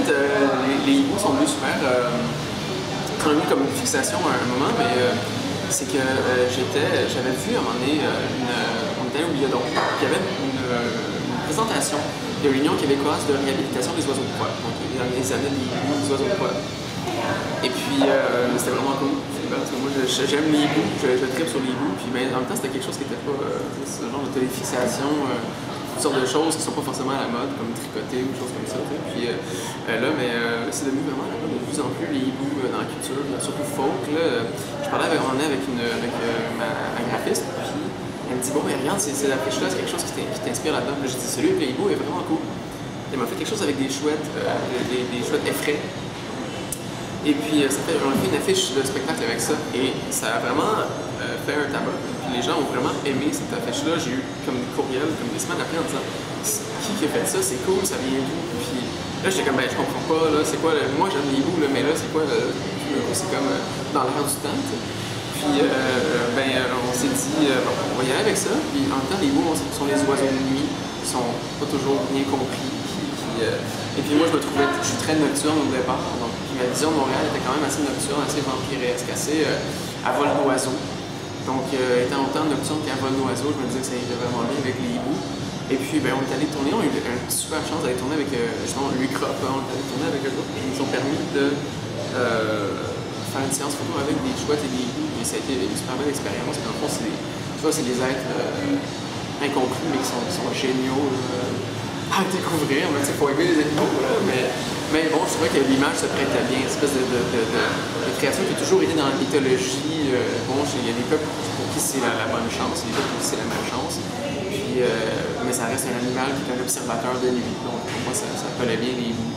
fait, les hiboux sont devenus super connus comme une fixation à un moment, mais c'est que j'avais vu à un moment donné, on était allé au Biodon, puis il y avait une présentation de l'Union québécoise de réhabilitation des oiseaux de proie. Donc, ils amenaient des hiboux, des oiseaux de proie. Et puis, c'était vraiment cool. Parce que moi, j'aime les hiboux, je tripe sur les hiboux. Puis, ben, en même temps, c'était quelque chose qui n'était pas ce genre de téléfixation, toutes sortes de choses qui ne sont pas forcément à la mode, comme tricoter ou des choses comme ça. Puis là, mais c'est devenu vraiment à la mode de plus en plus les hiboux dans la culture, surtout folk. Là. Je parlais avec ma graphiste, puis elle me dit bon, mais regarde, c'est l'affiche-là, c'est quelque chose qui t'inspire là-dedans. J'ai dit celui avec les hiboux est vraiment cool. Elle m'a fait quelque chose avec des chouettes, des chouettes effraies. Et puis, on a fait une affiche de spectacle avec ça, et ça a vraiment fait un tabac. Puis les gens ont vraiment aimé cette affiche-là. J'ai eu comme des courriels, comme des semaines après en disant qui a fait ça, c'est cool, ça vient d'où? Puis là, j'étais comme, ben, je comprends pas, là, c'est quoi, moi j'aime les hiboux, mais là, c'est quoi, c'est comme dans l'air du temps. Puis, on s'est dit, on va y aller avec ça. Puis en même temps, les hiboux sont les oiseaux de nuit, qui sont pas toujours bien compris. Et puis moi, je suis très nocturne au départ. Donc, ma vision de Montréal était quand même assez nocturne, assez vampiresque, assez à vol d'oiseau. Donc, étant autant nocturne qu'à vol d'oiseau, je me disais que ça irait vraiment bien avec les hiboux. Et puis, ben, on est allé tourner, on a eu une super chance d'aller tourner avec justement Louis Crop. On est allé tourner avec eux autres. Ils nous ont permis de faire une séance photo avec des chouettes et des hiboux. Et ça a été une super belle expérience. En fond, c'est des êtres incompris, mais qui sont géniaux. À découvrir, mais il faut aimer les animaux, là, mais bon, je trouvais que l'image se prêtait bien, une espèce de création qui a toujours été dans la mythologie. Bon, il y a des peuples pour qui c'est la bonne chance, des peuples pour qui c'est la malchance, puis, mais ça reste un animal qui est un observateur de nuit, donc pour moi ça collait bien les hiboux.